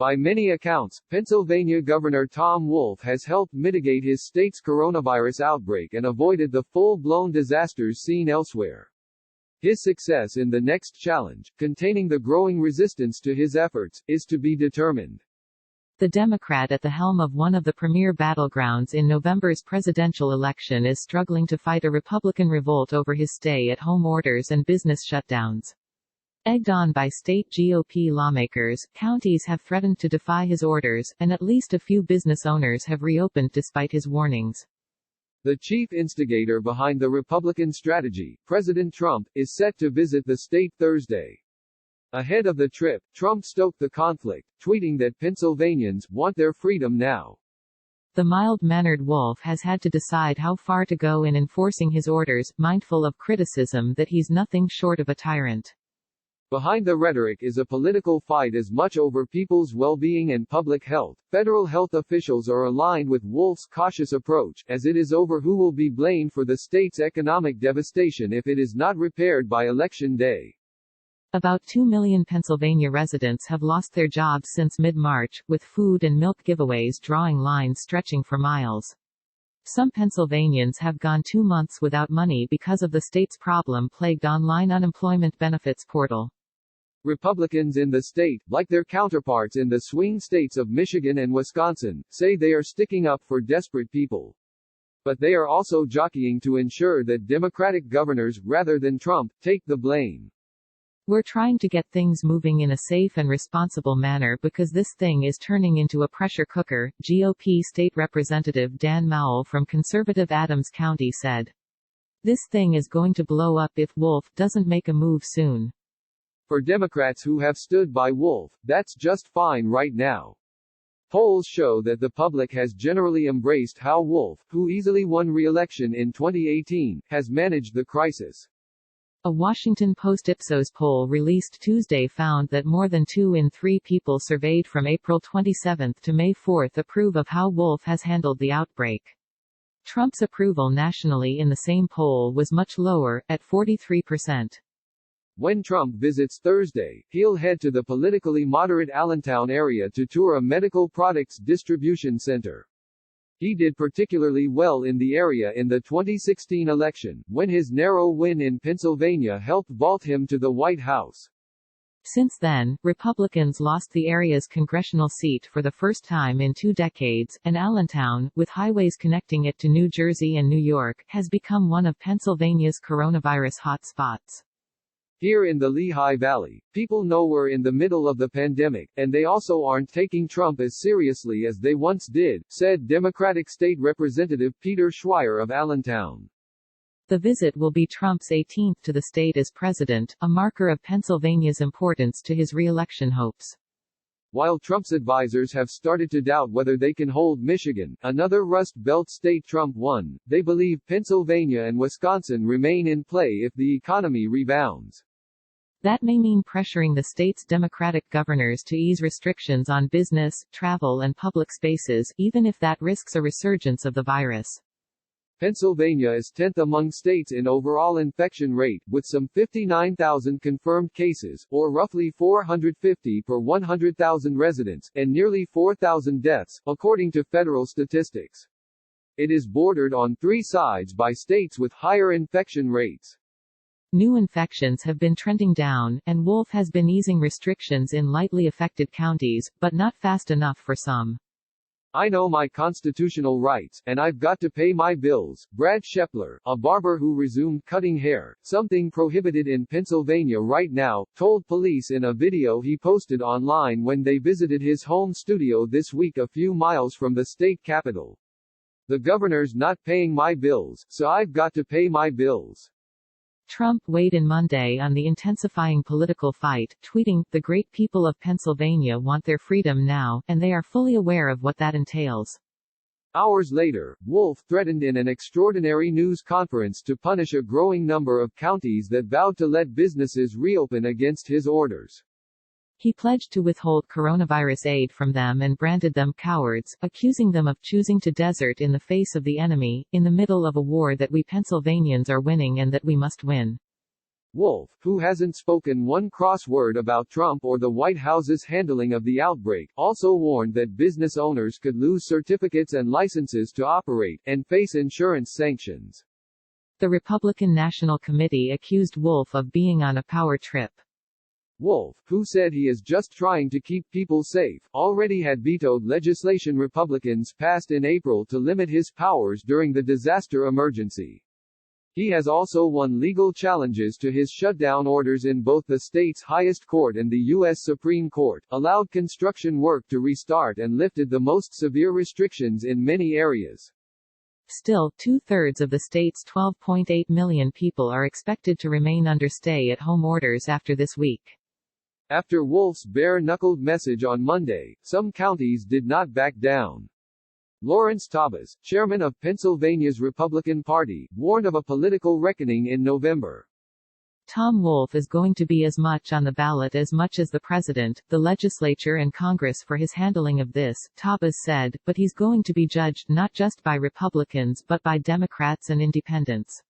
By many accounts, Pennsylvania Governor Tom Wolf has helped mitigate his state's coronavirus outbreak and avoided the full-blown disasters seen elsewhere. His success in the next challenge, containing the growing resistance to his efforts, is to be determined. The Democrat at the helm of one of the premier battlegrounds in November's presidential election is struggling to fight a Republican revolt over his stay-at-home orders and business shutdowns. Egged on by state GOP lawmakers, counties have threatened to defy his orders, and at least a few business owners have reopened despite his warnings. The chief instigator behind the Republican strategy, President Trump, is set to visit the state Thursday. Ahead of the trip, Trump stoked the conflict, tweeting that Pennsylvanians want their freedom now. The mild-mannered Wolf has had to decide how far to go in enforcing his orders, mindful of criticism that he's nothing short of a tyrant. Behind the rhetoric is a political fight as much over people's well-being and public health. Federal health officials are aligned with Wolf's cautious approach, as it is over who will be blamed for the state's economic devastation if it is not repaired by Election Day. About 2 million Pennsylvania residents have lost their jobs since mid-March, with food and milk giveaways drawing lines stretching for miles. Some Pennsylvanians have gone 2 months without money because of the state's problem-plagued online unemployment benefits portal. Republicans in the state, like their counterparts in the swing states of Michigan and Wisconsin, say they are sticking up for desperate people. But they are also jockeying to ensure that Democratic governors, rather than Trump, take the blame. We're trying to get things moving in a safe and responsible manner because this thing is turning into a pressure cooker, GOP State Representative Dan Mowell from conservative Adams County said. This thing is going to blow up if Wolf doesn't make a move soon. For Democrats who have stood by Wolf, that's just fine right now. Polls show that the public has generally embraced how Wolf, who easily won re-election in 2018, has managed the crisis. A Washington Post Ipsos poll released Tuesday found that more than 2 in 3 people surveyed from April 27 to May 4 approve of how Wolf has handled the outbreak. Trump's approval nationally in the same poll was much lower, at 43%. When Trump visits Thursday, he'll head to the politically moderate Allentown area to tour a medical products distribution center. He did particularly well in the area in the 2016 election, when his narrow win in Pennsylvania helped vault him to the White House. Since then, Republicans lost the area's congressional seat for the first time in 2 decades, and Allentown, with highways connecting it to New Jersey and New York, has become one of Pennsylvania's coronavirus hotspots. Here in the Lehigh Valley, people know we're in the middle of the pandemic, and they also aren't taking Trump as seriously as they once did, said Democratic State Representative Peter Schweier of Allentown. The visit will be Trump's 18th to the state as president, a marker of Pennsylvania's importance to his re-election hopes. While Trump's advisors have started to doubt whether they can hold Michigan, another Rust Belt state Trump won, they believe Pennsylvania and Wisconsin remain in play if the economy rebounds. That may mean pressuring the state's Democratic governors to ease restrictions on business, travel and public spaces, even if that risks a resurgence of the virus. Pennsylvania is 10th among states in overall infection rate, with some 59,000 confirmed cases, or roughly 450 per 100,000 residents, and nearly 4,000 deaths, according to federal statistics. It is bordered on 3 sides by states with higher infection rates. New infections have been trending down, and Wolf has been easing restrictions in lightly affected counties, but not fast enough for some. I know my constitutional rights, and I've got to pay my bills. Brad Shepler, a barber who resumed cutting hair, something prohibited in Pennsylvania right now, told police in a video he posted online when they visited his home studio this week a few miles from the state capitol. The governor's not paying my bills, so I've got to pay my bills. Trump weighed in Monday on the intensifying political fight, tweeting, "The great people of Pennsylvania want their freedom now, and they are fully aware of what that entails." Hours later, Wolf threatened in an extraordinary news conference to punish a growing number of counties that vowed to let businesses reopen against his orders. He pledged to withhold coronavirus aid from them and branded them cowards, accusing them of choosing to desert in the face of the enemy, in the middle of a war that we Pennsylvanians are winning and that we must win. Wolf, who hasn't spoken one cross word about Trump or the White House's handling of the outbreak, also warned that business owners could lose certificates and licenses to operate, and face insurance sanctions. The Republican National Committee accused Wolf of being on a power trip. Wolf, who said he is just trying to keep people safe, already had vetoed legislation Republicans passed in April to limit his powers during the disaster emergency. He has also won legal challenges to his shutdown orders in both the state's highest court and the U.S. Supreme Court, allowed construction work to restart and lifted the most severe restrictions in many areas. Still, 2/3 of the state's 12.8 million people are expected to remain under stay-at-home orders after this week. After Wolf's bare-knuckled message on Monday, some counties did not back down. Lawrence Tabas, chairman of Pennsylvania's Republican Party, warned of a political reckoning in November. Tom Wolf is going to be as much on the ballot as much as the president, the legislature and Congress for his handling of this, Tabas said, but he's going to be judged not just by Republicans but by Democrats and independents.